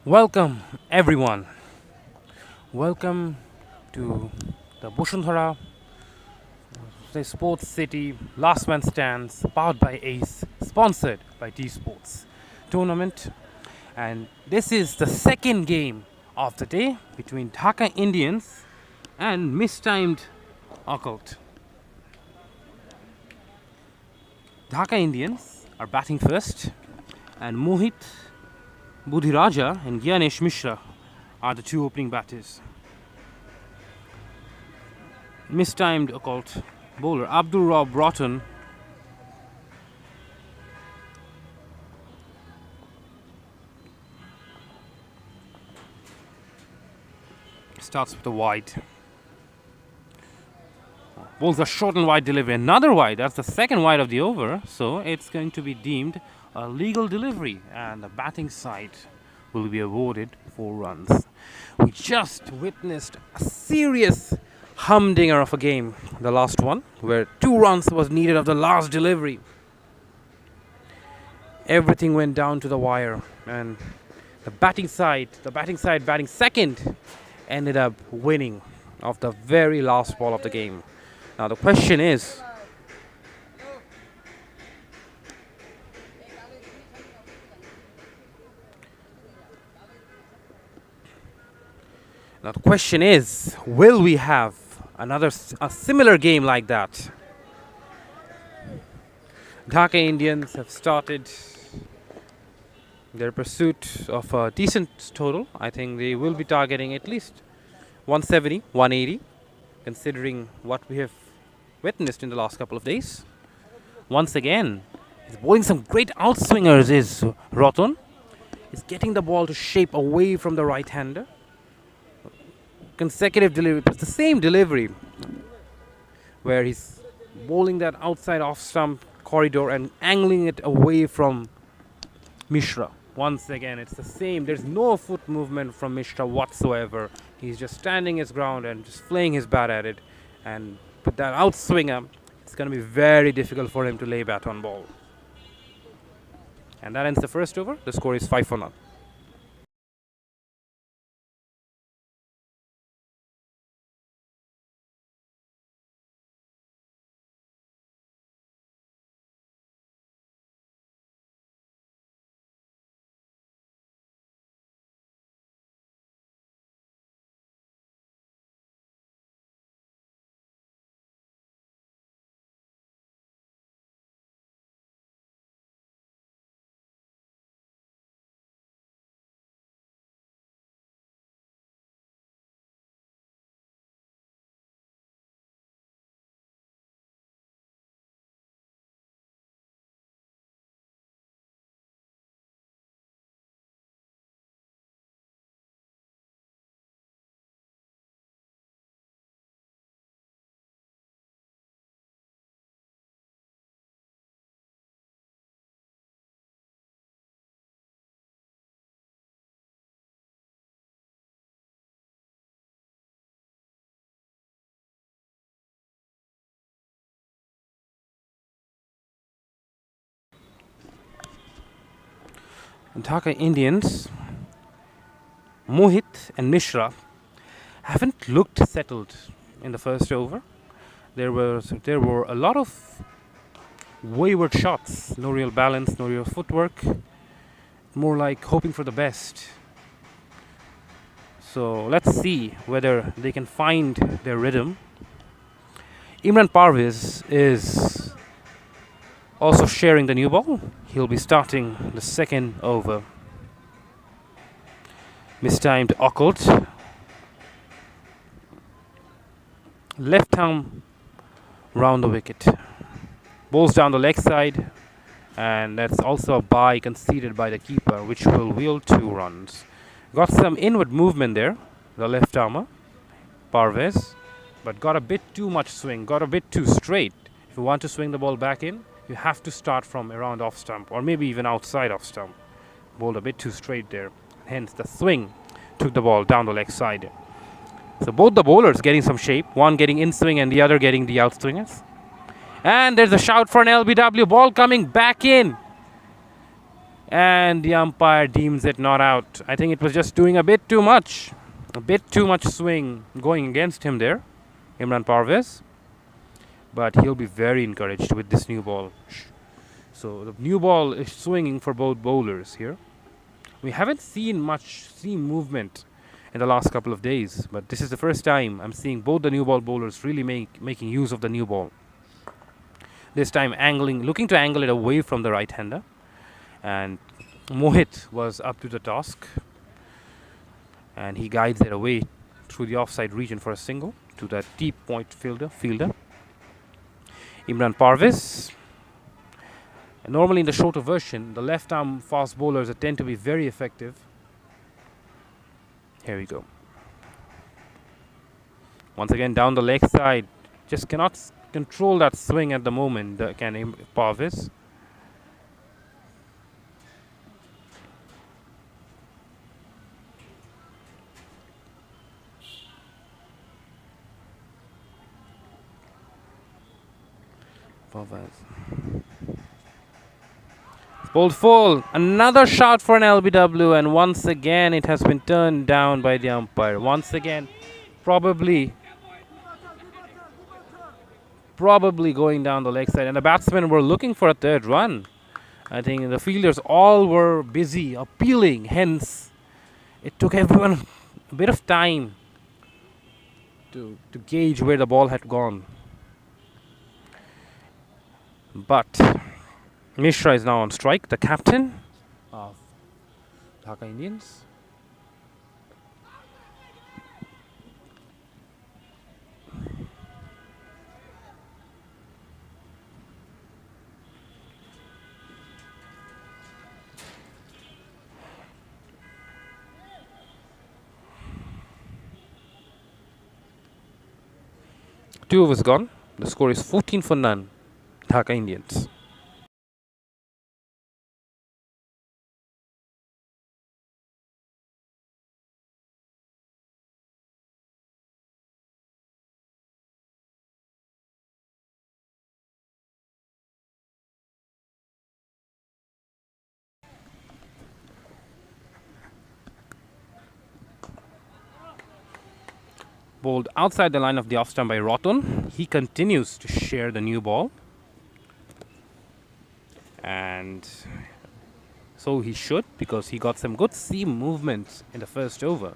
Welcome everyone. Welcome to the Bushundhara the Sports City Last Man Stands, powered by Ace, sponsored by T Sports tournament. And this is the second game of the day between Dhaka Indians and Mistimed Occult. Dhaka Indians are batting first, and Mohit Budhiraja and Gyanesh Mishra are the two opening batters. Mistimed Occult bowler Abdul Rob Broughton starts with a wide. Bowls a short and wide delivery. Another wide. That's the second wide of the over. So it's going to be deemed a legal delivery, and the batting side will be awarded 4 runs. We just witnessed a serious humdinger of a game, the last one, where 2 runs was needed of the last delivery. Everything went down to the wire, and the batting side batting second ended up winning of the very last ball of the game. Now the question is, will we have a similar game like that? Dhaka Indians have started their pursuit of a decent total. I think they will be targeting at least 170, 180, considering what we have witnessed in the last couple of days. Once again, he's bowling some great outswingers is Roton. He's getting the ball to shape away from the right-hander. Consecutive delivery, it's the same delivery where he's bowling that outside off-stump corridor and angling it away from Mishra. Once again, it's the same. There's no foot movement from Mishra whatsoever. He's just standing his ground and just flaying his bat at it. And with that outswinger, it's going to be very difficult for him to lay bat on ball. And that ends the first over. The score is 5 for 0. Dhaka Indians, Mohit and Mishra haven't looked settled in the first over. There were a lot of wayward shots, no real balance, no real footwork, more like hoping for the best. So let's see whether they can find their rhythm. Imran Parvez is also sharing the new ball. He'll be starting the second over. Mistimed Occult. Left arm round the wicket. Bowls down the leg side, and that's also a bye conceded by the keeper, which will wield 2 runs. Got some inward movement there, the left armer, Parvez, but got a bit too much swing, got a bit too straight. If you want to swing the ball back in, you have to start from around off stump, or maybe even outside off stump. Bowled a bit too straight there. Hence the swing took the ball down the leg side. So both the bowlers getting some shape, one getting in swing and the other getting the out swingers. And there's a shout for an LBW, ball coming back in. And the umpire deems it not out. I think it was just doing a bit too much. A bit too much swing going against him there, Imran Parvez. But he'll be very encouraged with this new ball. So the new ball is swinging for both bowlers here. We haven't seen much seam movement in the last couple of days, but this is the first time I'm seeing both the new ball bowlers really making use of the new ball. This time looking to angle it away from the right-hander, and Mohit was up to the task, and he guides it away through the offside region for a single to the deep point fielder. Imran Parvez. Normally in the shorter version, the left arm fast bowlers tend to be very effective. Here we go. Once again down the leg side. Just cannot control that swing at the moment, can Parvez. Bowled full. Another shot for an LBW, and once again it has been turned down by the umpire. Once again, probably going down the leg side, and the batsmen were looking for a third run. I think the fielders all were busy appealing, hence it took everyone a bit of time to gauge where the ball had gone. But Mishra is now on strike, the captain of Dhaka Indians. Two overs gone. The score is 14 for none. Dhaka Indians. Bowled outside the line of the off stump by Roton. He continues to share the new ball. And so he should, because he got some good seam movements in the first over.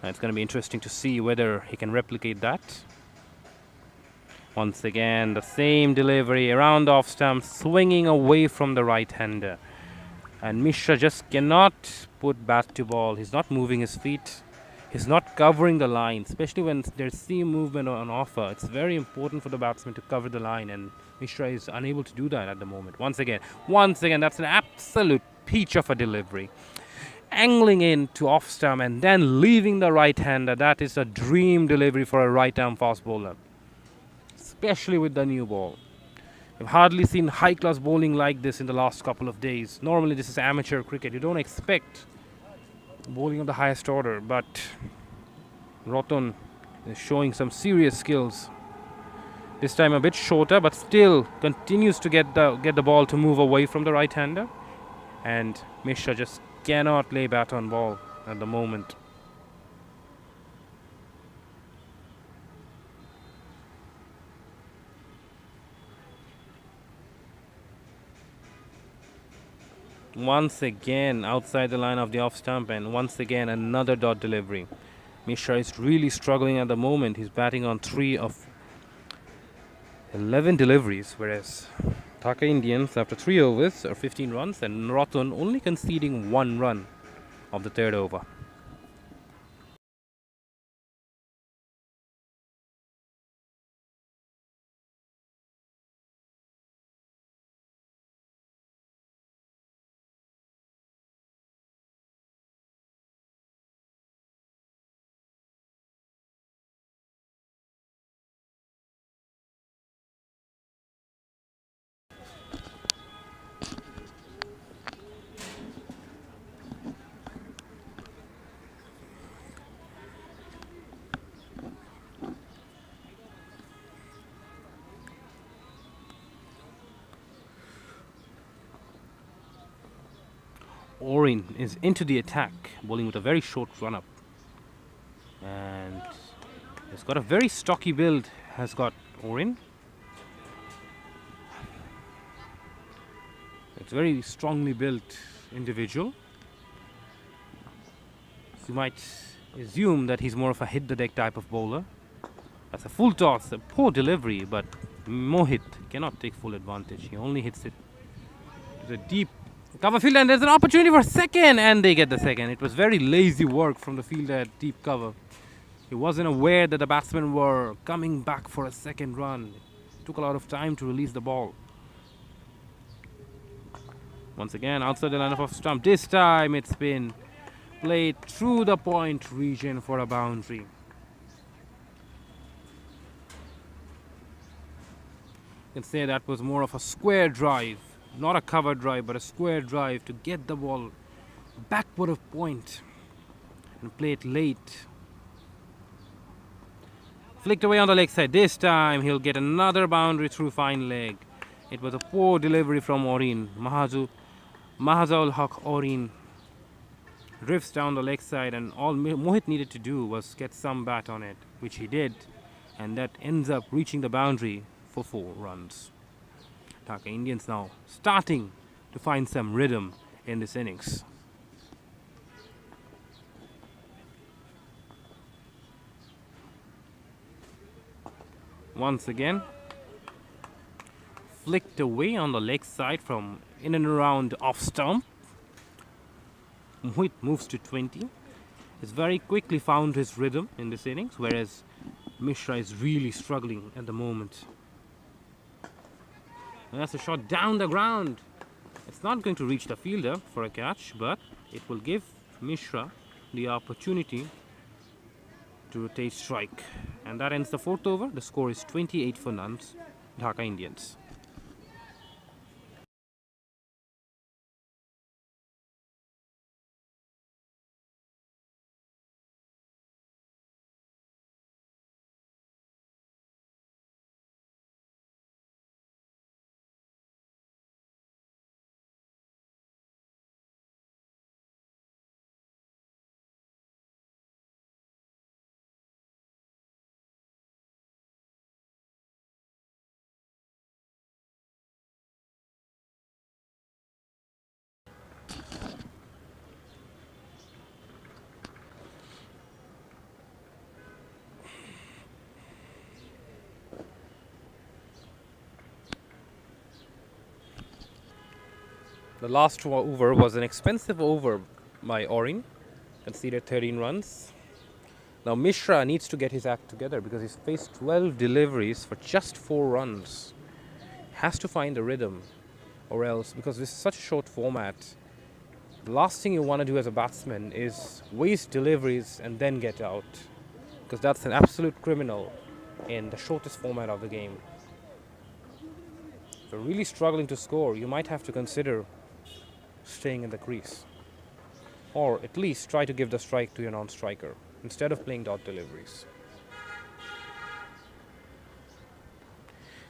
It's going to be interesting to see whether he can replicate that. Once again, the same delivery around off stump, swinging away from the right-hander. And Mishra just cannot put bat to ball. He's not moving his feet. He's not covering the line, especially when there's seam movement on offer. It's very important for the batsman to cover the line, and Mishra is unable to do that at the moment. Once again, that's an absolute peach of a delivery. Angling in to off stump and then leaving the right-hander. That is a dream delivery for a right-arm fast bowler, especially with the new ball. I've hardly seen high-class bowling like this in the last couple of days. Normally, this is amateur cricket. You don't expect bowling of the highest order, but Roton is showing some serious skills. This time a bit shorter, but still continues to get the ball to move away from the right-hander. And Mishra just cannot lay bat on ball at the moment. Once again outside the line of the off stump, and once again another dot delivery. Mishra is really struggling at the moment. He's batting on 3 of 11 deliveries, whereas Dhaka Indians, after 3 overs, are 15 runs, and Roton only conceding 1 run of the third over. Orin is into the attack, bowling with a very short run-up. And he's got a very stocky build, has got Orin. It's a very strongly built individual. So you might assume that he's more of a hit-the-deck type of bowler. That's a full toss, a poor delivery, but Mohit cannot take full advantage. He only hits it to the deep cover field, and there's an opportunity for a second, and they get the second. It was very lazy work from the fielder at deep cover. He wasn't aware that the batsmen were coming back for a second run. It took a lot of time to release the ball. Once again, outside the line of off stump. This time it's been played through the point region for a boundary. You can say that was more of a square drive, not a cover drive, but a square drive to get the ball backward of point and play it late. Flicked away on the leg side. This time he'll get another boundary through fine leg. It was a poor delivery from Orin. Mahazul Haq Orin drifts down the leg side, and all Mohit needed to do was get some bat on it, which he did, and that ends up reaching the boundary for 4 runs. Dhaka Indians now starting to find some rhythm in this innings. Once again, flicked away on the leg side from in and around off stump. Mohit moves to 20. He's very quickly found his rhythm in this innings, whereas Mishra is really struggling at the moment. And that's a shot down the ground. It's not going to reach the fielder for a catch, but it will give Mishra the opportunity to rotate strike. And that ends the 4th over. The score is 28 for none, Dhaka Indians. The last over was an expensive over by Orin, conceded 13 runs. Now Mishra needs to get his act together because he's faced 12 deliveries for just 4 runs. Has to find a rhythm, or else, because this is such a short format, the last thing you want to do as a batsman is waste deliveries and then get out, because that's an absolute criminal in the shortest format of the game. If you're really struggling to score, you might have to consider staying in the crease, or at least try to give the strike to your non-striker instead of playing dot deliveries.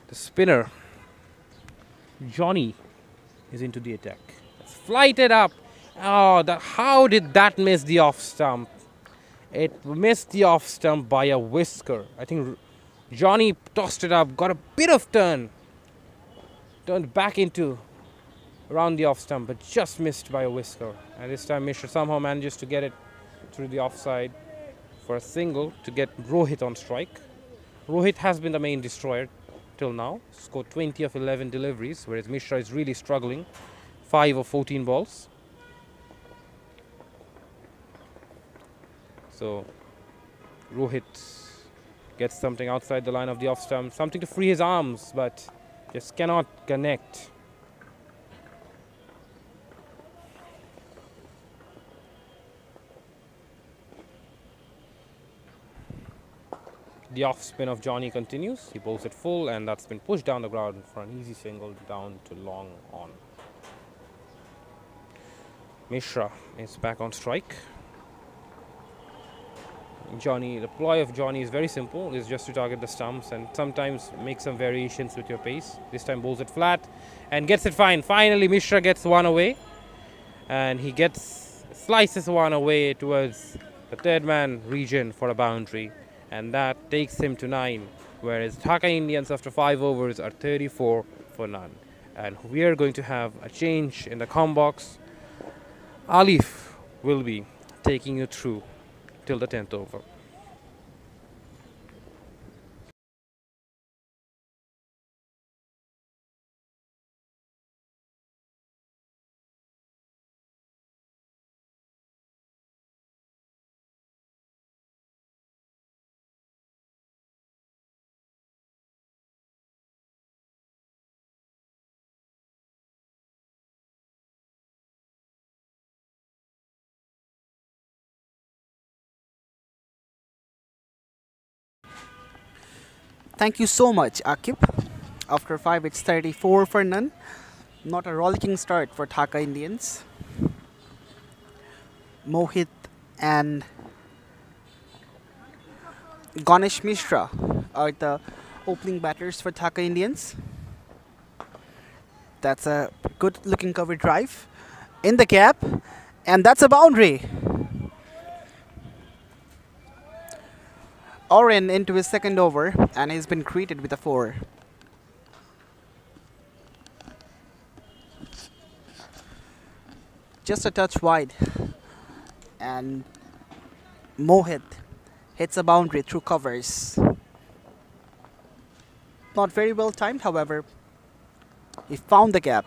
The spinner Johnny is into the attack. It's flighted up. Oh, how did that miss the off stump? It missed the off stump by a whisker. I think Johnny tossed it up, got a bit of turned back into around the off stump, but just missed by a whisker. And this time Mishra somehow manages to get it through the offside for a single to get Rohit on strike. Rohit has been the main destroyer till now. Scored 20 of 11 deliveries, whereas Mishra is really struggling. 5 of 14 balls. So Rohit gets something outside the line of the off stump, something to free his arms, but just cannot connect. The off spin of Johnny continues. He bowls it full, and that's been pushed down the ground for an easy single down to long on. Mishra is back on strike. The ploy of Johnny is very simple. It's just to target the stumps and sometimes make some variations with your pace. This time bowls it flat and gets it fine. Finally, Mishra gets one away. and he slices one away towards the third man region for a boundary, and that takes him to 9. Whereas Dhaka Indians after 5 overs are 34 for none. And we are going to have a change in the com box. Alif will be taking you through till the 10th over. Thank you so much, Akib. After 5, it's 34 for none. Not a rollicking start for Dhaka Indians. Mohit and Ganesh Mishra are the opening batters for Dhaka Indians. That's a good looking cover drive in the gap, and that's a boundary. Oren into his second over, and he's been greeted with a 4. Just a touch wide, and Mohit hits a boundary through covers. Not very well timed, however, he found the gap.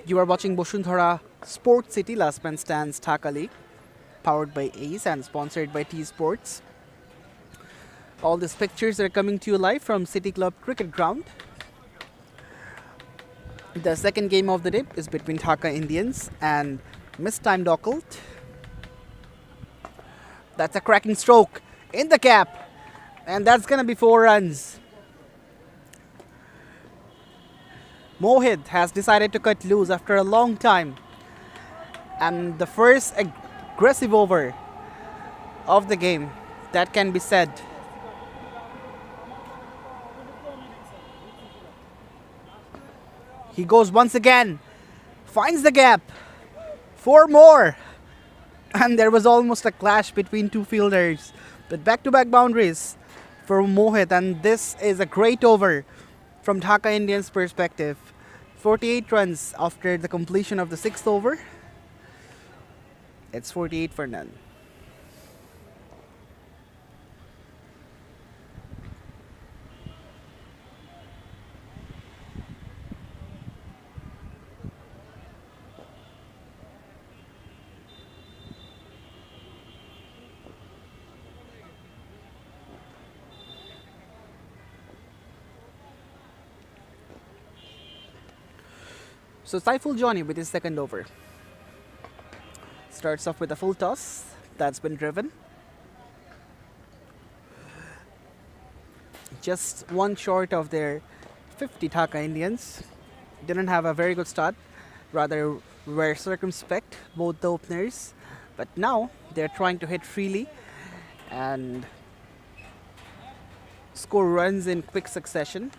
You are watching Boshundhara Sports City Last Man Stands Dhaka League, powered by Ace and sponsored by T Sports. All these pictures are coming to you live from City Club Cricket Ground. The second game of the day is between Dhaka Indians and Mistimed Occult. That's a cracking stroke in the gap, and that's gonna be 4 runs. Mohit has decided to cut loose after a long time, and the first aggressive over of the game, that can be said. He goes once again, finds the gap, 4 more, and there was almost a clash between two fielders. But back-to-back boundaries for Mohit, and this is a great over from Dhaka Indians' perspective. 48 runs after the completion of the 6th over. It's 48 for none. So Saiful Johnny with his second over. Starts off with a full toss that's been driven. Just one short of their 50 Dhaka Indians. Didn't have a very good start. Rather were circumspect, both the openers. But now they're trying to hit freely and score runs in quick succession.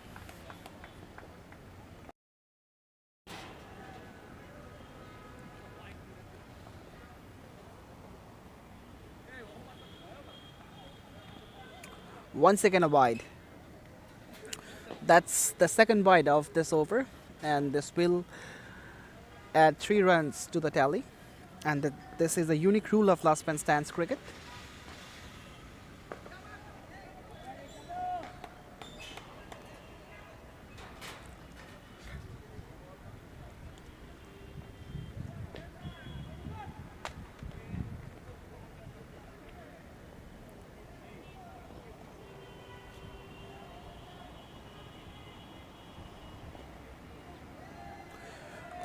Once again a wide. That's the second wide of this over, and this will add 3 runs to the tally. And this is a unique rule of last man stands cricket.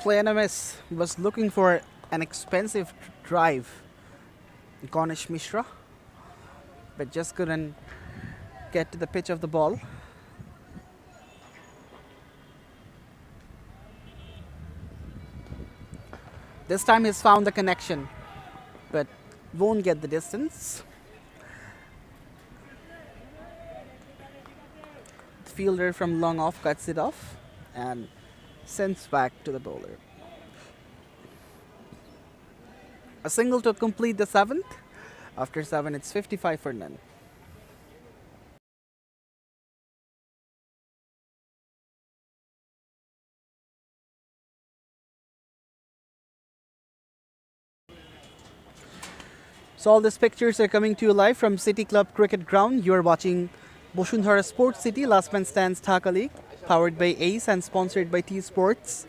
Play-NMS was looking for an expensive drive, Ganesh Mishra, but just couldn't get to the pitch of the ball. This time he's found the connection, but won't get the distance. The fielder from long off cuts it off and sends back to the bowler. A single to complete the 7th. After 7, it's 55 for none. So all these pictures are coming to you live from City Club Cricket Ground. You are watching Boshundhara Sports City Last Man Stands Dhaka League, powered by Ace and sponsored by T Sports.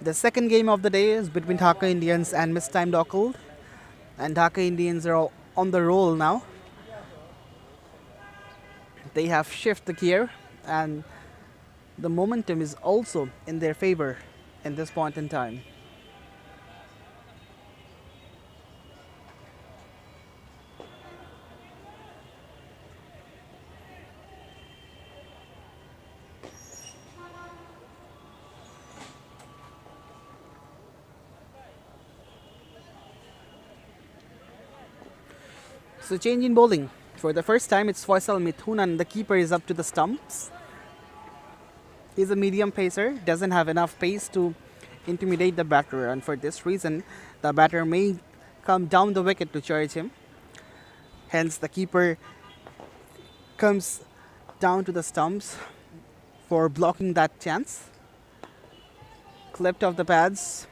The second game of the day is between Dhaka Indians and Mistimed Occult. And Dhaka Indians are on the roll now. They have shifted the gear and the momentum is also in their favor in this point in time. So change in bowling. For the first time, it's Faisal Mithun and the keeper is up to the stumps. He's a medium pacer, doesn't have enough pace to intimidate the batter, and for this reason, the batter may come down the wicket to charge him. Hence, the keeper comes down to the stumps for blocking that chance. Clipped off the pads,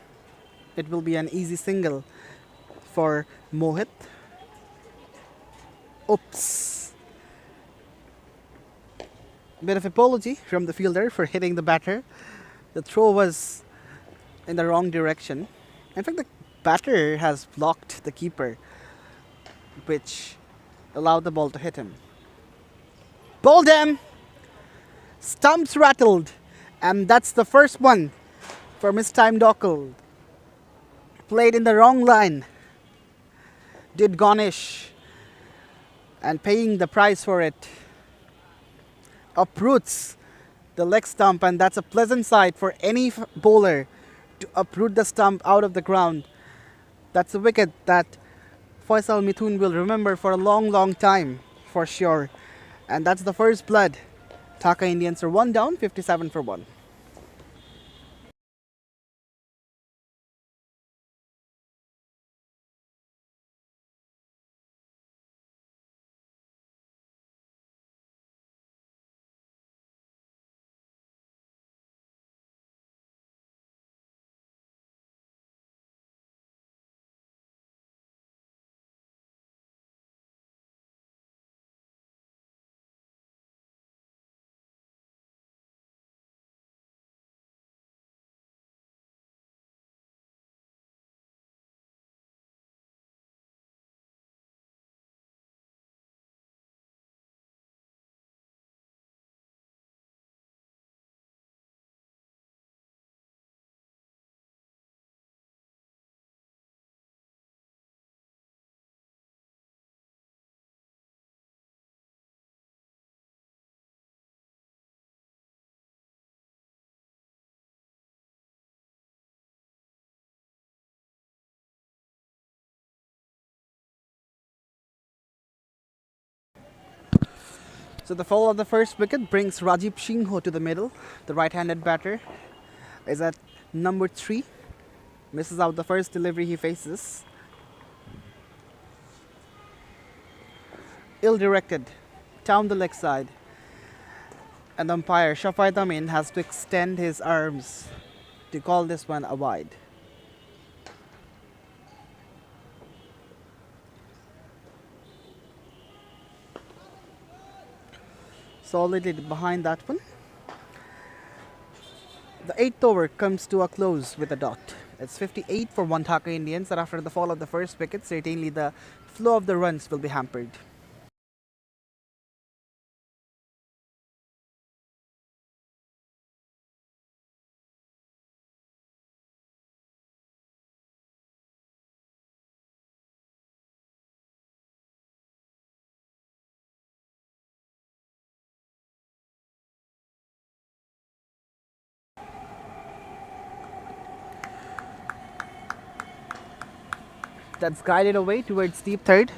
it will be an easy single for Mohit. Oops. Bit of apology from the fielder for hitting the batter. The throw was in the wrong direction. In fact, the batter has blocked the keeper, which allowed the ball to hit him. Bowled him! Stumps rattled. And that's the first one for Mistimed Occult. Played in the wrong line. Did Ganesh. And paying the price for it. Uproots the leg stump, and that's a pleasant sight for any bowler to uproot the stump out of the ground. That's a wicket that Faisal Mithun will remember for a long, long time, for sure. And that's the first blood. Dhaka Indians are 1 down, 57 for 1. So the fall of the first wicket brings Rajiv Singho to the middle. The right-handed batter is at number 3. Misses out the first delivery he faces. Ill-directed. Down the leg side. And umpire Shafai Damin has to extend his arms to call this one a wide. Solidly behind that one. The 8th over comes to a close with a dot. It's 58 for 1 Dhaka Indians, and after the fall of the first wicket, certainly the flow of the runs will be hampered. That's guided away towards deep third.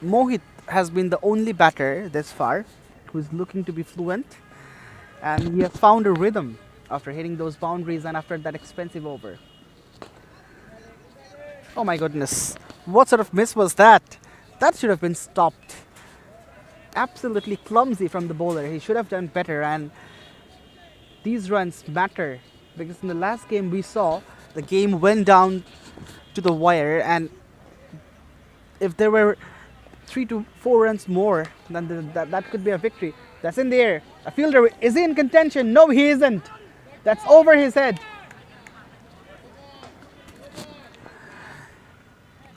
Mohit has been the only batter this far who's looking to be fluent, and he has found a rhythm after hitting those boundaries and after that expensive over. Oh my goodness, what sort of miss was that? That should have been stopped. Absolutely clumsy from the bowler. He should have done better, and these runs matter because in the last game we saw the game went down to the wire, and if there were 3 to 4 runs more, then that could be a victory. That's in the air. A fielder, is he in contention? No, he isn't. That's over his head.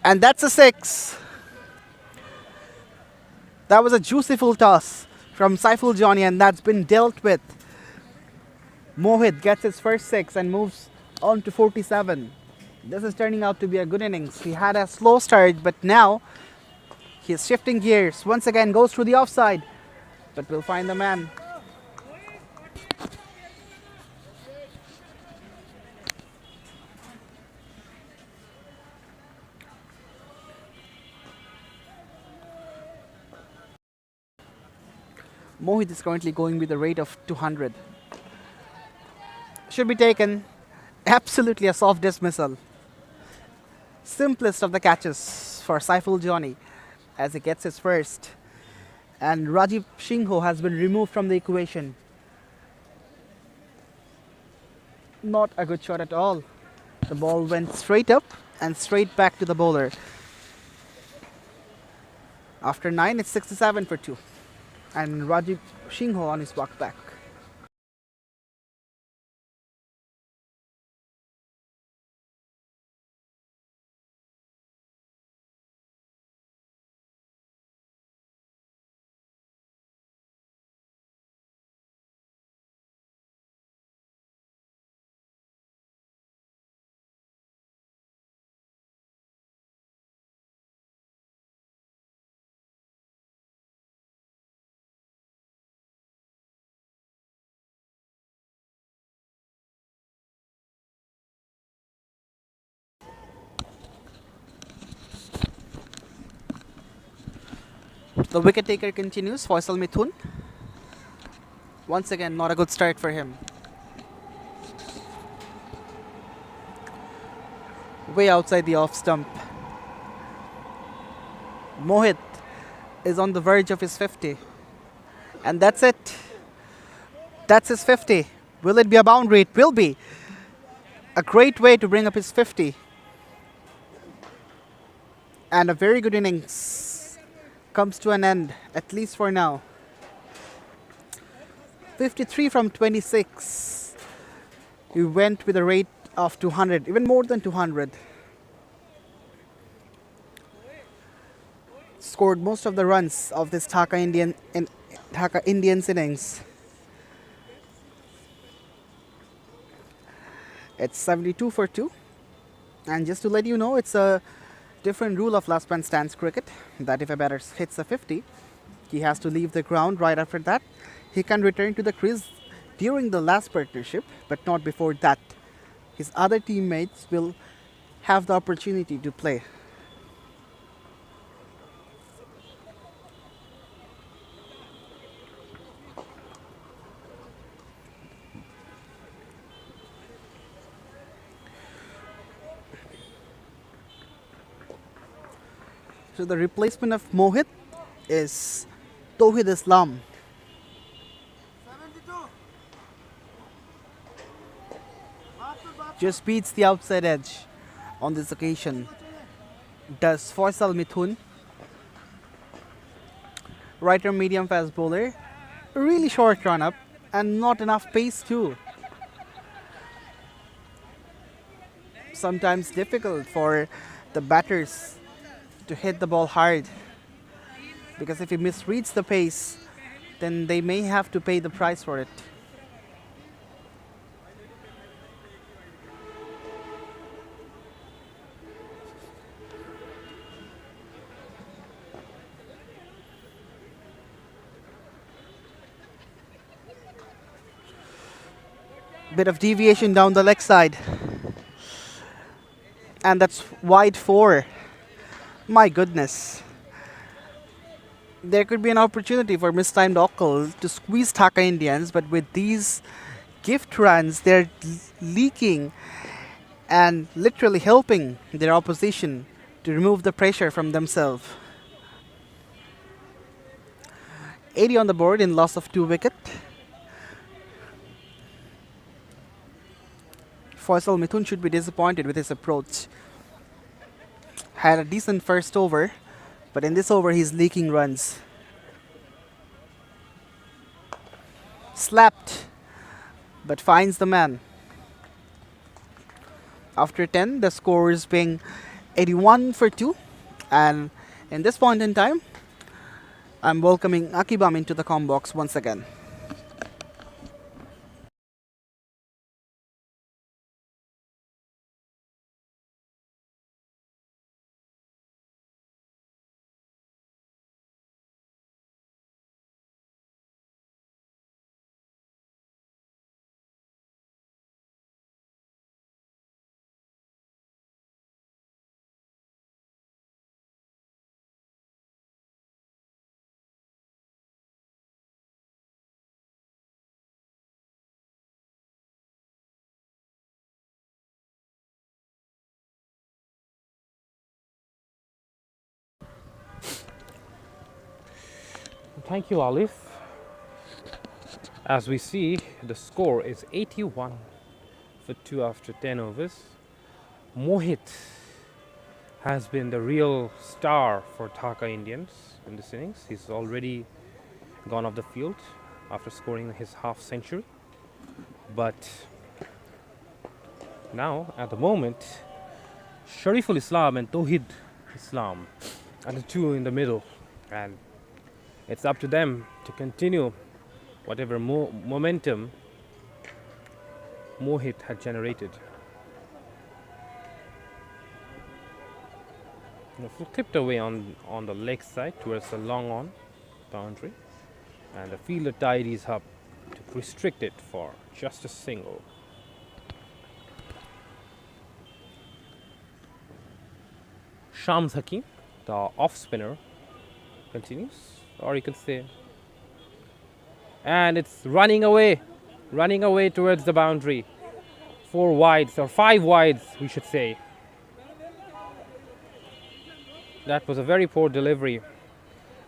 And that's a 6. That was a juicy full toss from Saiful Johnny, and that's been dealt with. Mohit gets his first 6 and moves on to 47. This is turning out to be a good innings. He had a slow start, but now he's shifting gears. Once again, goes through the offside, but we'll find the man. Mohit is currently going with a rate of 200. Should be taken. Absolutely a soft dismissal. Simplest of the catches for Saiful Johnny as he gets his first. And Rajiv Shingho has been removed from the equation. Not a good shot at all. The ball went straight up and straight back to the bowler. After 9, it's 67 for 2. And Rajiv Shingho on his walk back. The wicket taker continues, Faisal Mithun. Once again, not a good start for him. Way outside the off stump. Mohit is on the verge of his 50. And that's it. That's his 50. Will it be a boundary? It will be. A great way to bring up his 50. And a very good innings comes to an end, at least for now. 53 from 26. He went with a rate of 200, even more than 200. Scored most of the runs of this Dhaka Indians innings. It's 72 for 2. And just to let you know, it's a different rule of last man stands cricket, that if a batter hits a 50, he has to leave the ground right after that. He can return to the crease during the last partnership, but not before that. His other teammates will have the opportunity to play. So the replacement of Mohit is Tauhid Islam. Just beats the outside edge on this occasion. Does Faisal Mithun. Right-arm medium fast bowler. Really short run up and not enough pace too. Sometimes difficult for the batters to hit the ball hard, because if he misreads the pace, then they may have to pay the price for it. Bit of deviation down the leg side. And that's wide 4. My goodness. There could be an opportunity for Mistimed Occult to squeeze Dhaka Indians, but with these gift runs, they're leaking and literally helping their opposition to remove the pressure from themselves. 80 on the board in loss of 2 wicket. Faisal Mithun should be disappointed with his approach. Had a decent first over, but in this over he's leaking runs. Slapped, but finds the man. After 10, the score is being 81 for 2. And in this point in time, I'm welcoming Akibam into the comm box once again. Thank you, Alif. As we see, the score is 81 for 2 after 10 overs. Mohit has been the real star for Dhaka Indians in this innings. He's already gone off the field after scoring his half century. But now, at the moment, Shariful Islam and Tawhid Islam are the two in the middle. And it's up to them to continue whatever momentum Mohit had generated. Clipped away on the leg side towards the long on boundary, and the fielder tidies up to restrict it for just a single. Shams Hakim, the off spinner, continues, or you can say, and it's running away towards the boundary. 4 wides or 5 wides, we should say. That was a very poor delivery,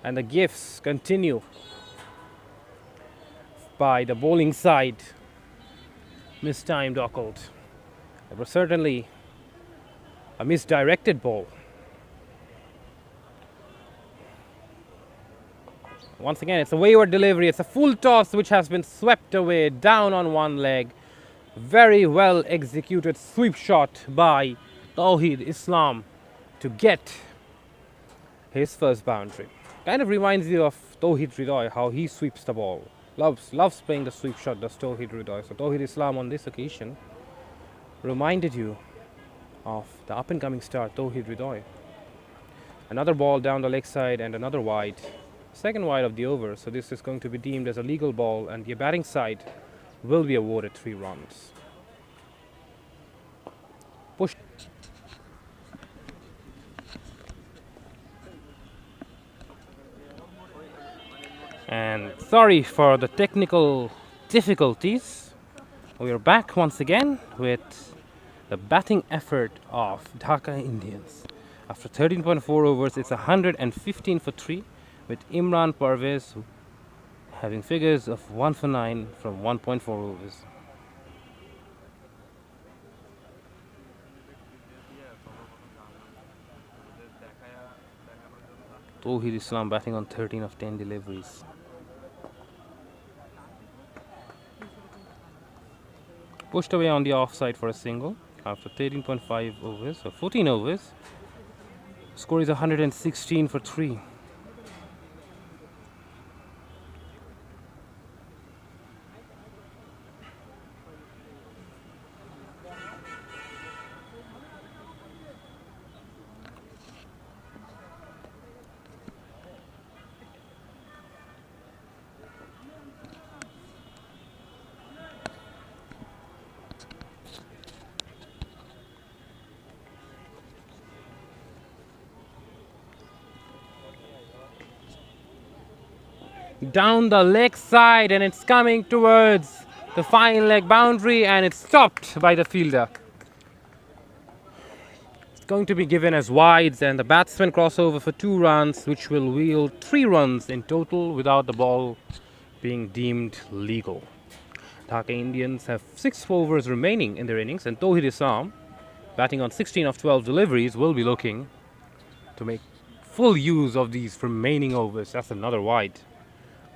and the gifts continue by the bowling side. Mistimed Occult. It was certainly a misdirected ball. Once again, it's a wayward delivery. It's a full toss which has been swept away down on one leg. Very well executed sweep shot by Tawhid Islam to get his first boundary. Kind of reminds you of Tawhid Ridoy, how he sweeps the ball. Loves playing the sweep shot, does Tawhid Ridoy. So Tawhid Islam on this occasion reminded you of the up and coming star Tawhid Ridoy. Another ball down the leg side and another wide. Second wide of the over, so this is going to be deemed as a legal ball, and the batting side will be awarded 3 runs. Push. And sorry for the technical difficulties. We are back once again with the batting effort of Dhaka Indians. After 13.4 overs, it's 115 for 3. With Imran Parvez having figures of 1 for 9 from 1.4 overs. Tawhid Islam batting on 13 of 10 deliveries. Pushed away on the offside for a single after 13.5 overs, or 14 overs. Score is 116 for 3. down the leg side, and it's coming towards the fine leg boundary, and it's stopped by the fielder. It's going to be given as wides, and the batsman crossover for 2 runs, which will yield 3 runs in total without the ball being deemed legal. Dhaka Indians have 6 overs remaining in their innings, and Tauhid Islam, batting on 16 of 12 deliveries, will be looking to make full use of these remaining overs. That's another wide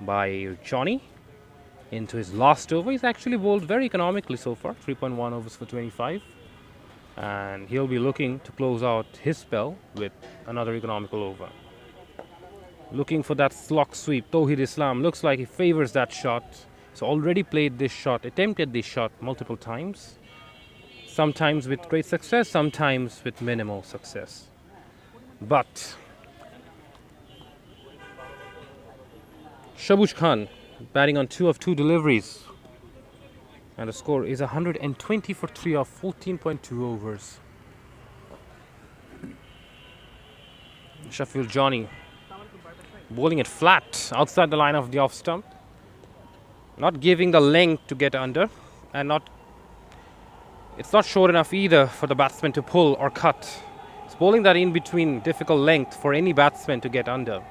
by Johnny into his last over. He's actually bowled very economically so far, 3.1 overs for 25. And he'll be looking to close out his spell with another economical over. Looking for that slog sweep. Tauhid Islam looks like he favors that shot. He's already played this shot, attempted this shot multiple times. Sometimes with great success, sometimes with minimal success. But Shabuj Khan batting on 2 of 2 deliveries, and the score is 120 for 3 of 14.2 overs. Sheffield Johnny bowling it flat outside the line of the off stump, not giving the length to get under, and it's not short enough either for the batsman to pull or cut. It's bowling that in between difficult length for any batsman to get under.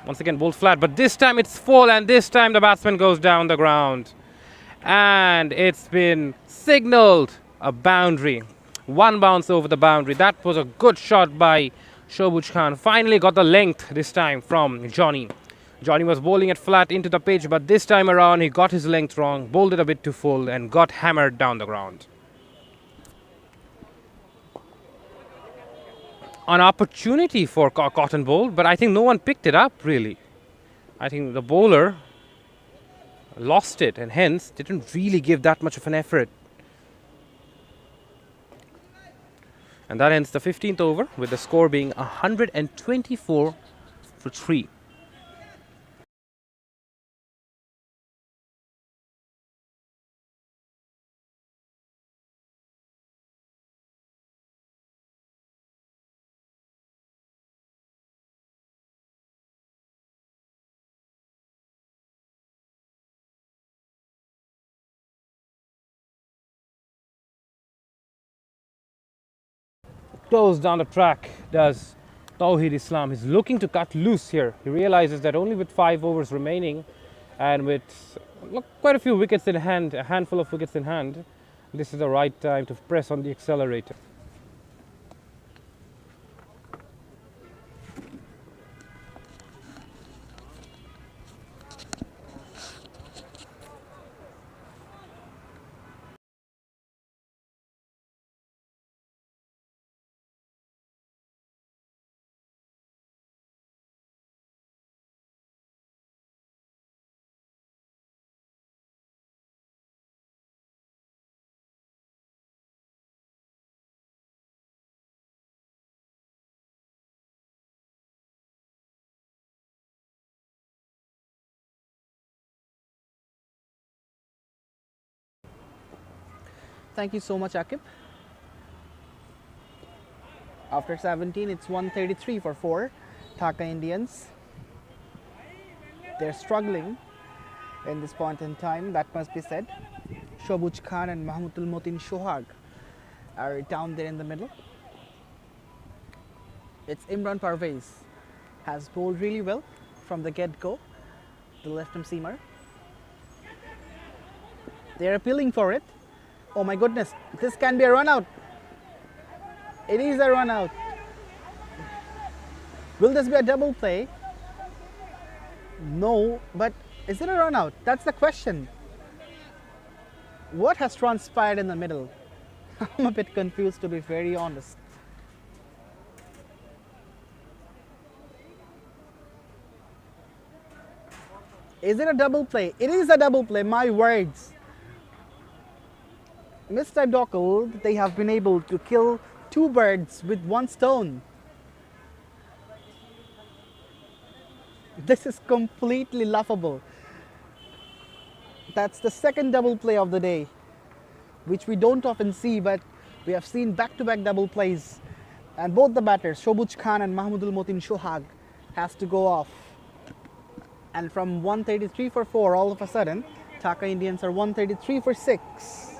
Once again bowled flat, but this time it's full, and this time the batsman goes down the ground. And it's been signalled a boundary. 1 bounce over the boundary. That was a good shot by Shabuj Khan. Finally got the length this time from Johnny. Johnny was bowling it flat into the pitch, but this time around he got his length wrong, bowled it a bit too full, and got hammered down the ground. An opportunity for cotton bowl, but I think no one picked it up really. I think the bowler lost it and hence didn't really give that much of an effort. And that ends the 15th over with the score being 124 for 3. Goes down the track does Tauhid Islam. He's looking to cut loose here. He realizes that only with 5 overs remaining and with quite a few wickets in hand, a handful of wickets in hand, this is the right time to press on the accelerator. Thank you so much, Akib. After 17, it's 133 for 4 Dhaka Indians. They're struggling in this point in time, that must be said. Shabuj Khan and Mahmudul Motin Shohag are down there in the middle. It's Imran Parvez has bowled really well from the get-go, the left-arm seamer. They're appealing for it. Oh my goodness, this can be a run out. It is a run out. Will this be a double play? No, but is it a run out? That's the question. What has transpired in the middle? I'm a bit confused, to be very honest. Is it a double play? It is a double play, my words. Mistimed Occult, they have been able to kill 2 birds with 1 stone. This is completely laughable. That's the second double play of the day, which we don't often see, but we have seen back-to-back double plays. And both the batters, Shabuj Khan and Mahmudul Motin Shohag, has to go off. And from 133 for 4, all of a sudden, Dhaka Indians are 133 for 6.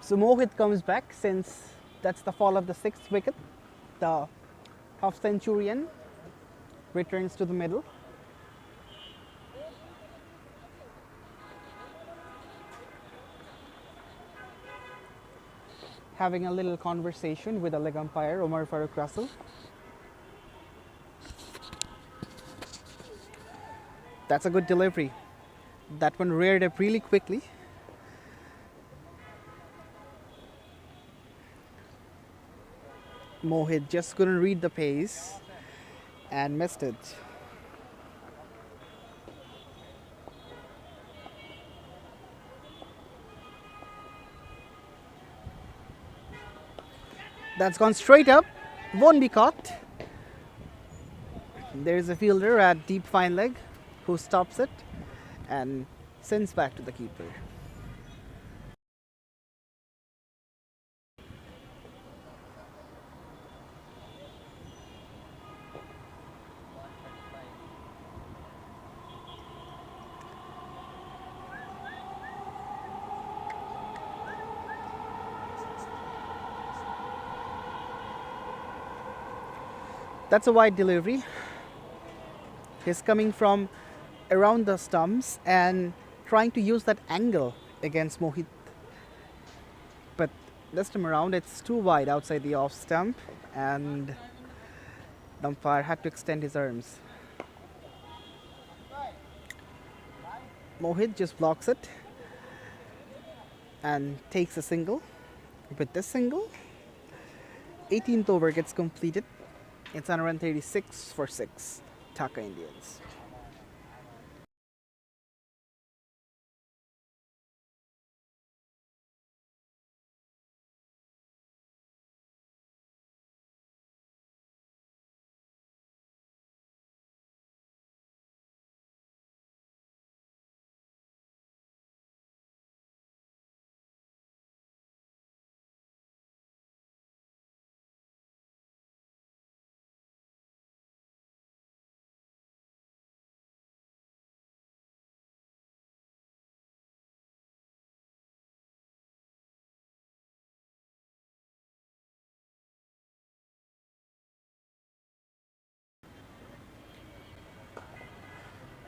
So Mohit comes back since that's the fall of the 6th wicket. The half centurion returns to the middle. Having a little conversation with the leg umpire, Omar Farooq Russell. That's a good delivery. That one reared up really quickly. Mohit just couldn't read the pace and missed it. That's gone straight up, won't be caught. There's a fielder at deep fine leg who stops it and sends back to the keeper. That's a wide delivery. He's coming from around the stumps and trying to use that angle against Mohit. But this time around, it's too wide outside the off stump, and the umpire had to extend his arms. Mohit just blocks it and takes a single. With this single, 18th over gets completed. It's 136 for 6, Dhaka Indians.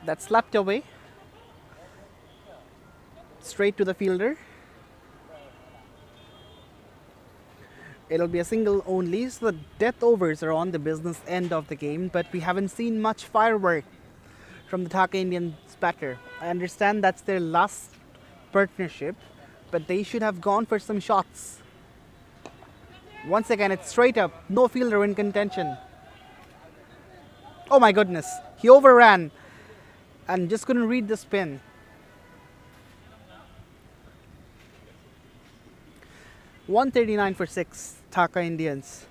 That's slapped away straight to the fielder. It'll be a single only, so the death overs are on the business end of the game, but we haven't seen much firework from the Dhaka Indians batter. I understand that's their last partnership, but they should have gone for some shots. Once again, it's straight up, no fielder in contention. Oh my goodness, he overran and just couldn't read the spin. $139 for 6, Dhaka Indians.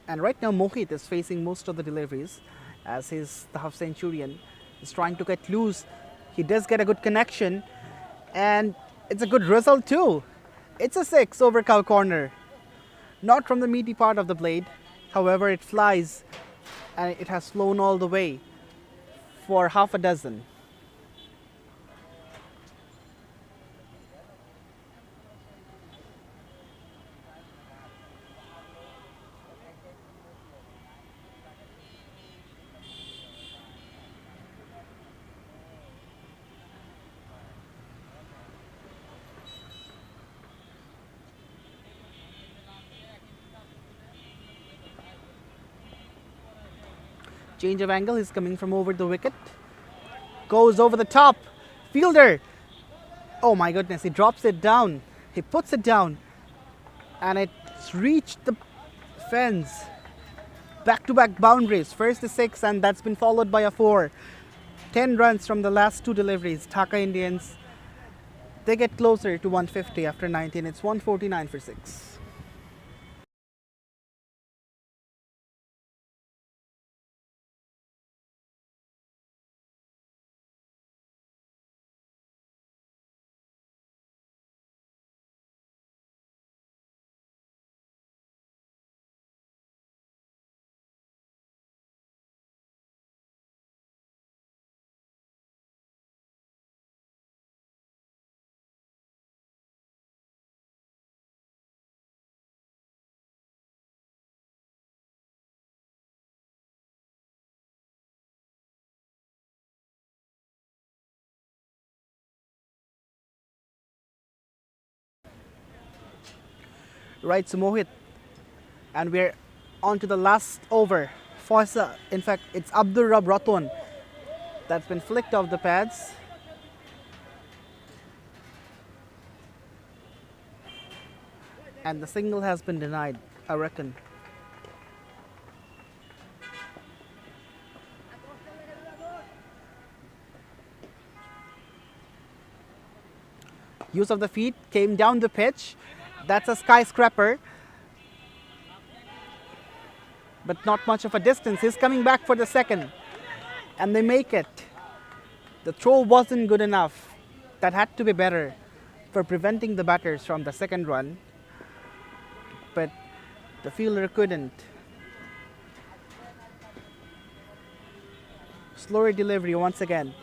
And right now Mohit is facing most of the deliveries as the half centurion is trying to get loose. He does get a good connection, and it's a good result too. It's a 6 over cow corner. Not from the meaty part of the blade, however, it flies and it has flown all the way for half a dozen. Change of angle, he's coming from over the wicket. Goes over the top. Fielder. Oh my goodness, he drops it down. He puts it down. And it's reached the fence. Back-to-back boundaries. First a 6 and that's been followed by a 4. 10 runs from the last 2 deliveries. Dhaka Indians, they get closer to 150 after 19. It's 149 for 6. Right, so Mohit. And we're on to the last over. Fossa, in fact, it's Abdur Rab Raton that's been flicked off the pads. And the single has been denied, I reckon. Use of the feet, came down the pitch. That's a skyscraper. But not much of a distance. He's coming back for the second. And they make it. The throw wasn't good enough. That had to be better for preventing the batters from the second run. But the fielder couldn't. Slower delivery once again.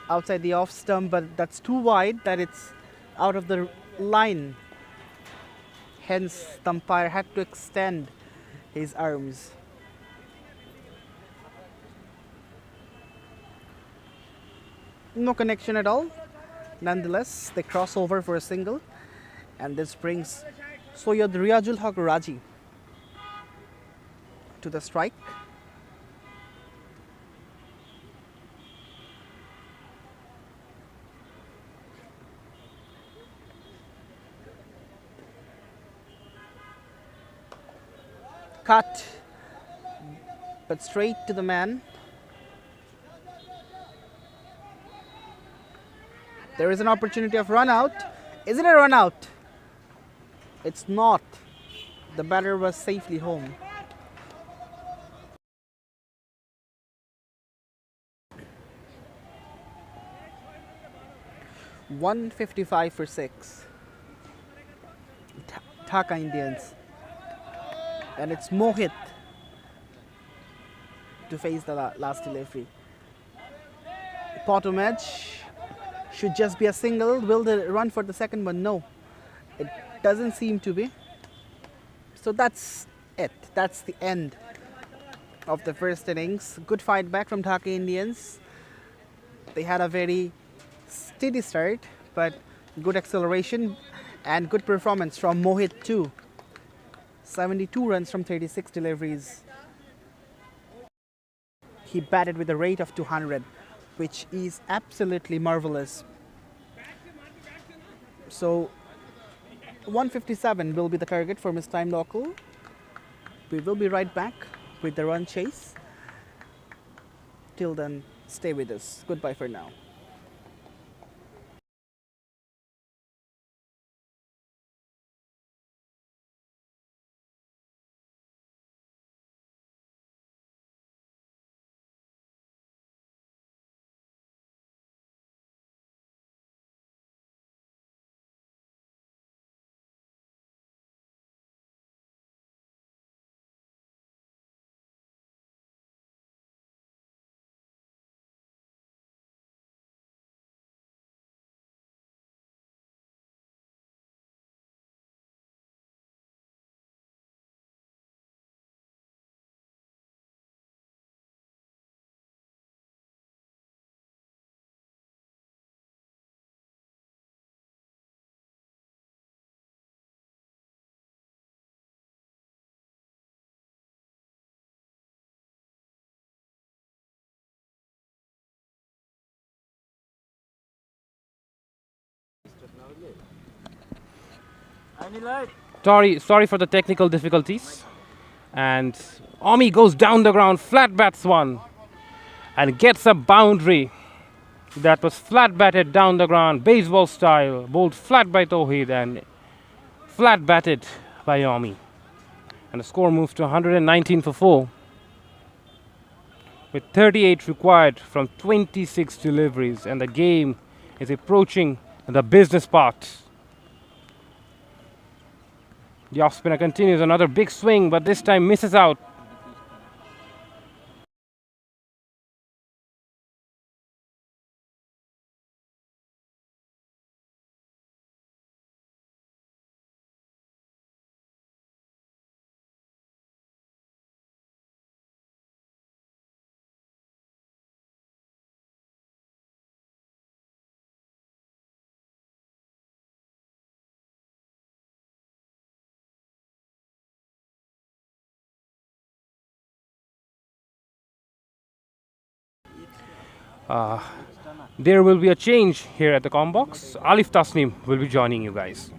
Outside the off stump, but that's too wide that it's out of the line. Hence, the umpire had to extend his arms. No connection at all. Nonetheless, they cross over for a single. And this brings Soyad Riazul Haq Raji to the strike. Cut, but straight to the man. There is an opportunity of run out. Is it a run out? It's not. The batter was safely home. $155 for 6. Dhaka Indians. And it's Mohit to face the last delivery. Bottom edge should just be a single. Will they run for the second one? No, it doesn't seem to be. So that's it. That's the end of the first innings. Good fight back from Dhaka Indians. They had a very steady start, but good acceleration and good performance from Mohit too. 72 runs from 36 deliveries. He batted with a rate of 200, which is absolutely marvelous. So 157 will be the target for Mistimed Occult. We will be right back with the run chase. Till then, stay with us. Goodbye for now. Sorry for the technical difficulties. And Omi goes down the ground, flat bats one, and gets a boundary that was flat batted down the ground, baseball style, bowled flat by Tawheed and flat batted by Omi. And the score moves to 119 for 4, with 38 required from 26 deliveries, and the game is approaching the business part. The off spinner continues another big swing, but this time misses out. There will be a change here at the com box. Alif Tasnim will be joining you guys.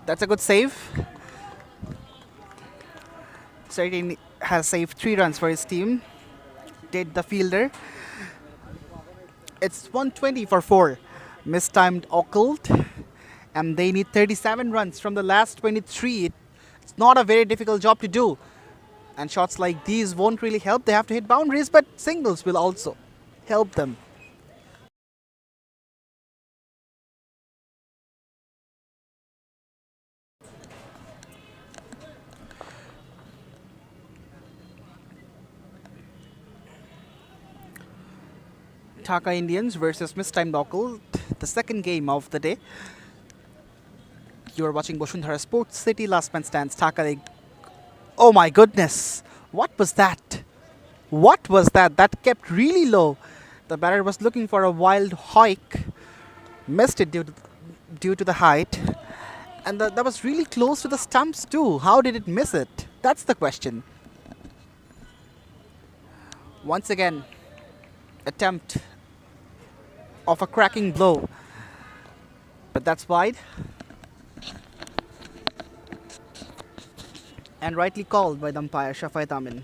That's a good save. Certainly has saved 3 runs for his team. Did the fielder. It's 120 for 4. Mistimed occult. And they need 37 runs from the last 23. It's not a very difficult job to do. And shots like these won't really help. They have to hit boundaries, but singles will also help them. Dhaka Indians versus Mistimed Occult, the second game of the day. You are watching Bosundhara Sports City. Last man stands. Dhaka. Oh my goodness! What was that? What was that? That kept really low. The batter was looking for a wild hike, missed it due to the height, and that was really close to the stumps too. How did it miss it? That's the question. Once again, attempt of a cracking blow, but that's wide and rightly called by the umpire Shafai Tamin.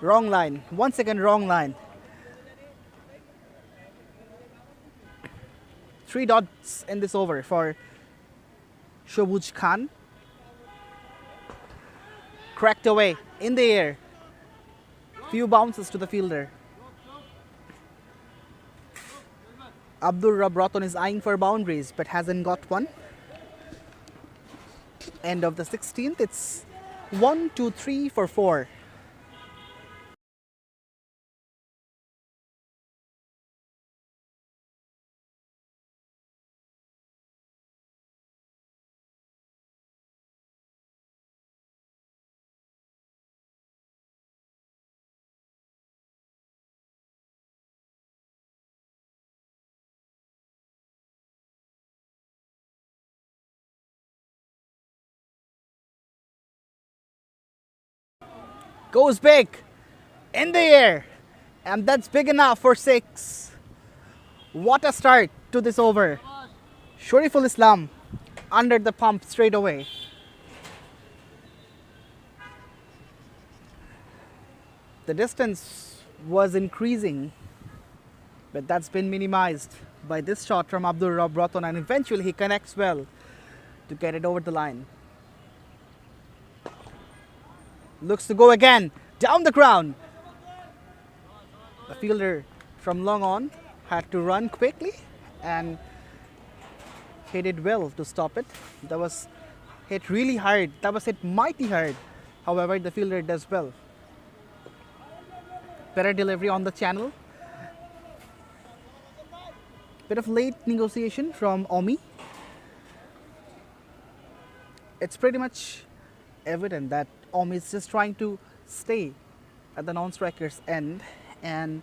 Wrong line, once again wrong line. 3 dots in this over for Shobuj Khan. Cracked away in the air. Few bounces to the fielder. Abdul Rab Ratan is eyeing for boundaries but hasn't got one. End of the 16th. It's 1, 2, 3 for 4. Goes big in the air, and that's big enough for 6. What a start to this over. Shariful Islam under the pump straight away. The distance was increasing, but that's been minimized by this shot from Abdul Rab Ratan, and eventually he connects well to get it over the line. Looks to go again, down the ground. The fielder from long on had to run quickly and he did well to stop it. That was hit really hard, that was hit mighty hard. However, the fielder does well. Better delivery on the channel. Bit of late negotiation from Omi. It's pretty much evident that Omi is just trying to stay at the non-striker's end, and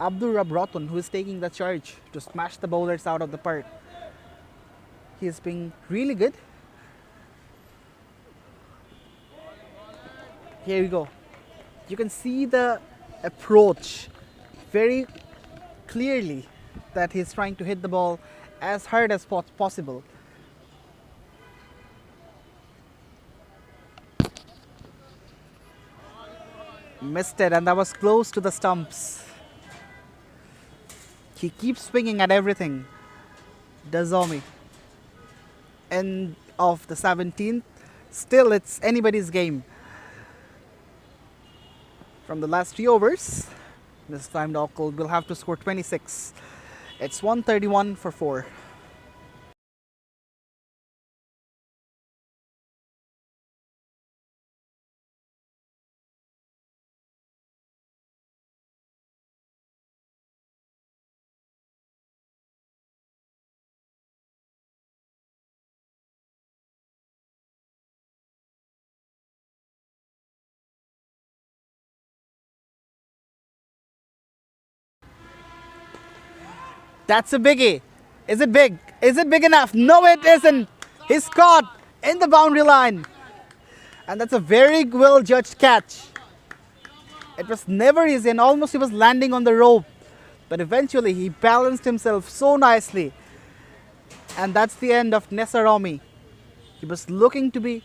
Abdur Rab Roton, who is taking the charge to smash the bowlers out of the park. He is being really good. Here we go. You can see the approach very clearly that he's trying to hit the ball as hard as possible. Missed it, and that was close to the stumps. He keeps swinging at everything. Dazomi. End of the 17th. Still, it's anybody's game. From the last 3 overs, Mistimed Occult will have to score 26. It's 131 for 4. That's a biggie. Is it big? Is it big enough? No, it isn't. He's caught in the boundary line. And that's a very well judged catch. It was never easy, and almost he was landing on the rope. But eventually he balanced himself so nicely. And that's the end of Nesaromi. He was looking to be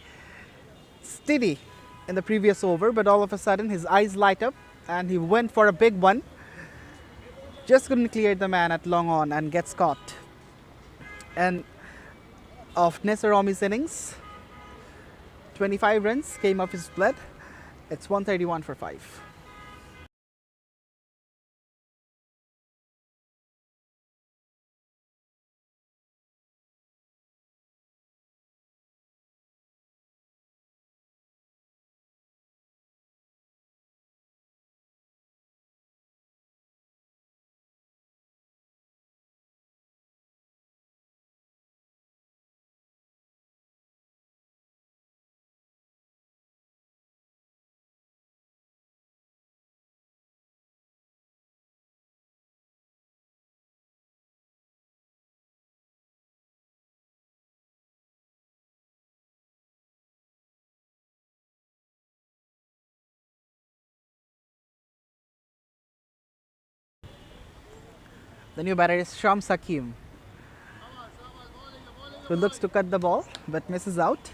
steady in the previous over, but all of a sudden his eyes light up and he went for a big one. Just couldn't clear the man at long on and gets caught. And of Nesaromi's innings, 25 runs came off his blood. It's 131 for 5. The new batter is Shams Hakim, who looks to cut the ball but misses out.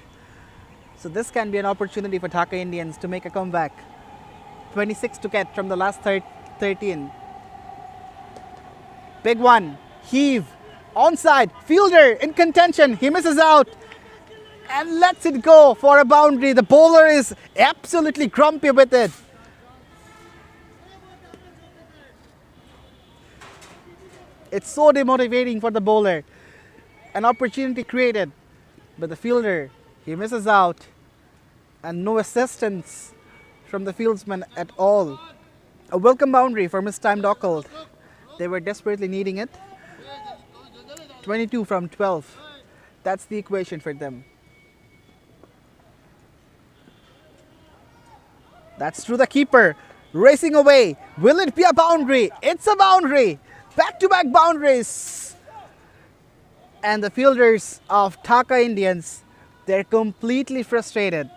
So this can be an opportunity for Dhaka Indians to make a comeback. 26 to get from the last 13. Big one. Heave. Onside. Fielder in contention. He misses out and lets it go for a boundary. The bowler is absolutely grumpy with it. It's so demotivating for the bowler. An opportunity created, but the fielder, he misses out, and no assistance from the fieldsman at all. A welcome boundary for Mistimed Occult. They were desperately needing it. 22 from 12. That's the equation for them. That's through the keeper. Racing away. Will it be a boundary? It's a boundary. Back-to-back boundaries. And the fielders of Dhaka Indians, they're completely frustrated.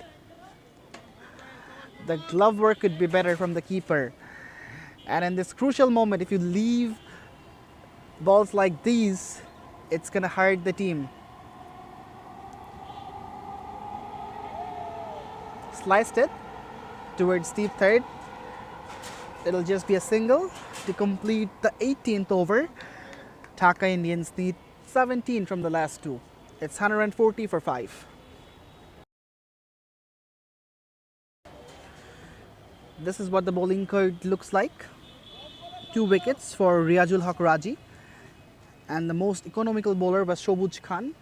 The glove work could be better from the keeper. And in this crucial moment, if you leave balls like these, it's going to hurt the team. Sliced it towards deep third. It'll just be a single to complete the 18th over. Dhaka Indians need 17 from the last 2. It's 140 for 5. This is what the bowling card looks like. 2 wickets for Riazul Haq Raji. And the most economical bowler was Shobuj Khan.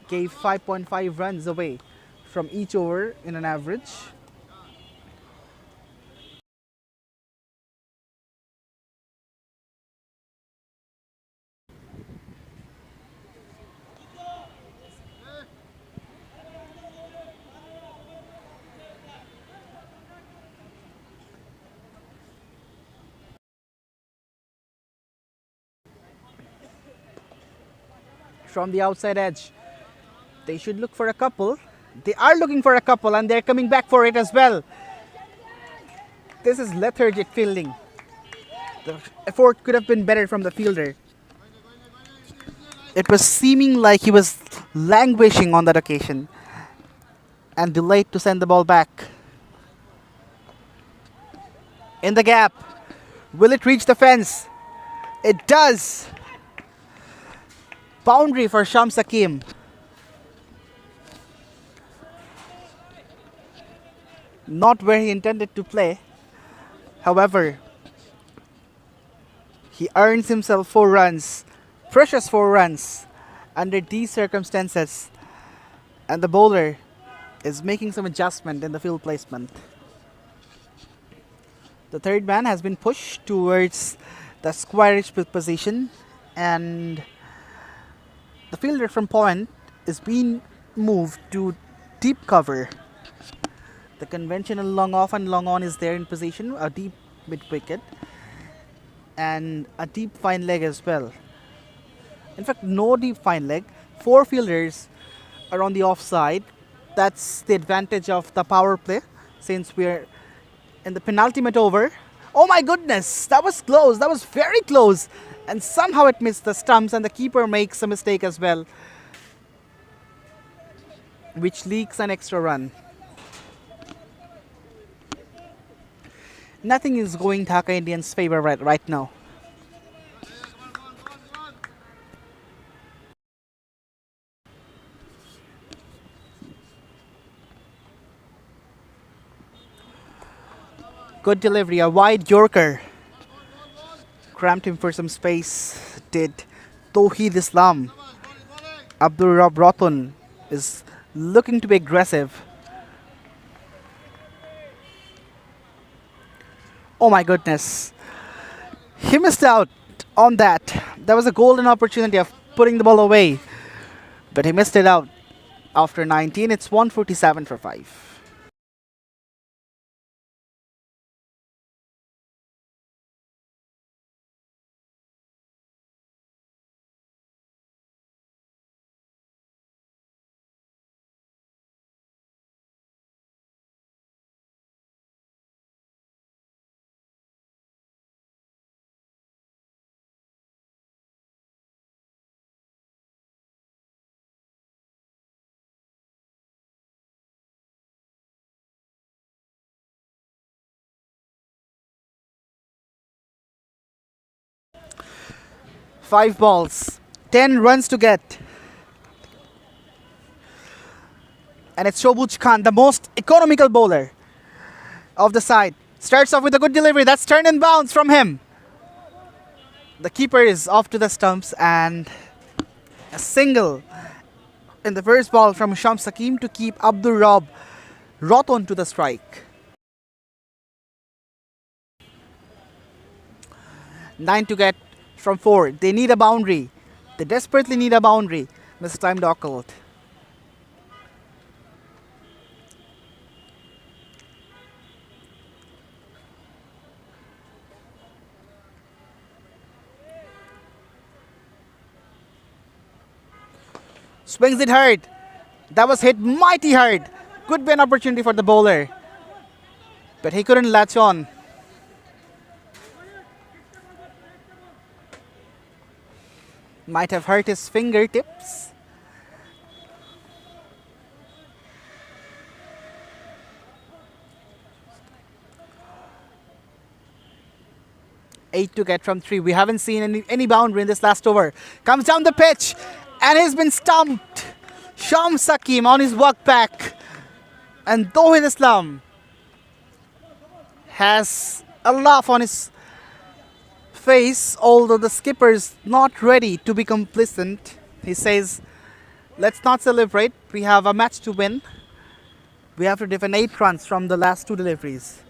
Gave 5.5 runs away from each over in an average. from the outside edge. They should look for a couple. They are looking for a couple and they're coming back for it as well. This is lethargic fielding. The effort could have been better from the fielder. It was seeming like he was languishing on that occasion and delayed to send the ball back. In the gap. Will it reach the fence? It does. Boundary for Shams Hakim. Not where he intended to play. However, he earns himself 4 runs. Precious 4 runs under these circumstances. And the bowler is making some adjustment in the field placement. The third man has been pushed towards the squarish position and the fielder from point is being moved to deep cover. The conventional long off and long on is there in position, a deep mid wicket and a deep fine leg as well. In fact, no deep fine leg. 4 fielders are on the offside. That's the advantage of the power play since we're in the penultimate over. Oh my goodness, that was close. That was very close. And somehow it missed the stumps and the keeper makes a mistake as well, which leaks an extra run. Nothing is going Dhaka Indians' favor right now. Good delivery, a wide Yorker. Cramped him for some space, did Tawheed Islam. Abdul Rab Ratan is looking to be aggressive. Oh my goodness. He missed out on that. That was a golden opportunity of putting the ball away. But he missed it out. After 19, it's 147 for 5. Five balls, 10 runs to get. And it's Shobuj Khan, the most economical bowler of the side. Starts off with a good delivery. That's turn and bounce from him. The keeper is off to the stumps and a single in the first ball from Shams Hakim to keep Abdul Rab Ratan to the strike. 9 to get from 4. They need a boundary. They desperately need a boundary. Mistimed Occult. Swings it hard. That was hit mighty hard. Could be an opportunity for the bowler. But he couldn't latch on. Might have hurt his fingertips. Eight to get from 3. We haven't seen any boundary in this last over. Comes down the pitch and he's been stumped. Shams Hakim on his walk back. And Tawheed Islam has a laugh on his face, although the skipper is not ready to be complacent. He says, let's not celebrate. We have a match to win. We have to defend 8 runs from the last 2 deliveries.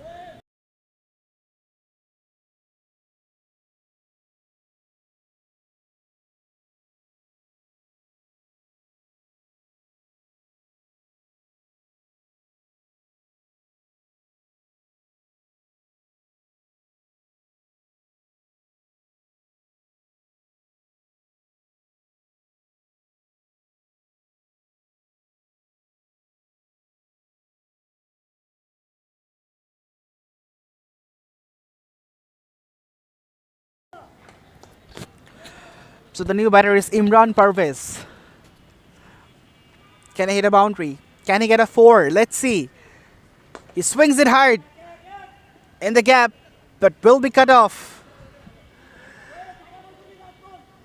So the new batter is Imran Parvez. Can he hit a boundary? Can he get a 4? Let's see. He swings it hard in the gap, but will be cut off.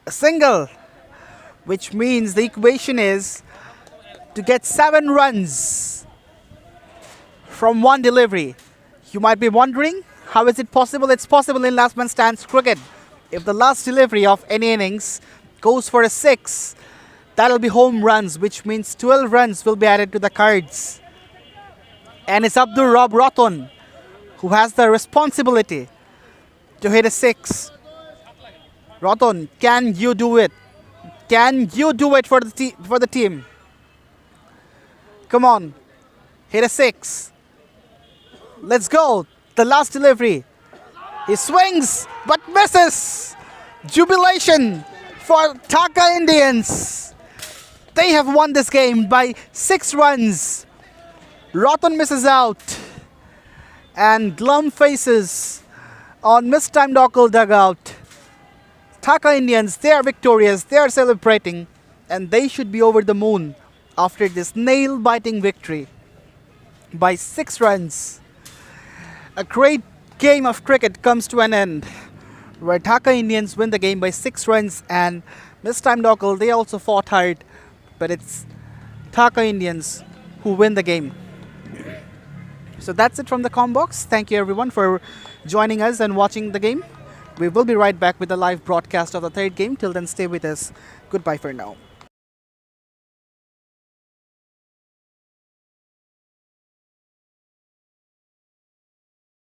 A single, which means the equation is to get 7 runs from one delivery. You might be wondering, how is it possible? It's possible in last man stands cricket. If the last delivery of any innings goes for a 6, that'll be home runs, which means 12 runs will be added to the cards. And it's Abdul Rob Roton who has the responsibility to hit a 6. Roton, can you do it? Can you do it for the team? Come on, hit a 6. Let's go. The last delivery. He swings but misses. Jubilation for Dhaka Indians. They have won this game by 6 runs. Roton misses out. And glum faces on mistimed occult dugout. Dhaka Indians, they are victorious. They are celebrating. And they should be over the moon after this nail-biting victory by 6 runs. A great game of cricket comes to an end, where Dhaka Indians win the game by 6 runs, and mistimed occult, they also fought hard, but it's Dhaka Indians who win the game. So that's it from the comm box. Thank you everyone for joining us and watching the game. We will be right back with the live broadcast of the third game. Till then, stay with us. Goodbye for now.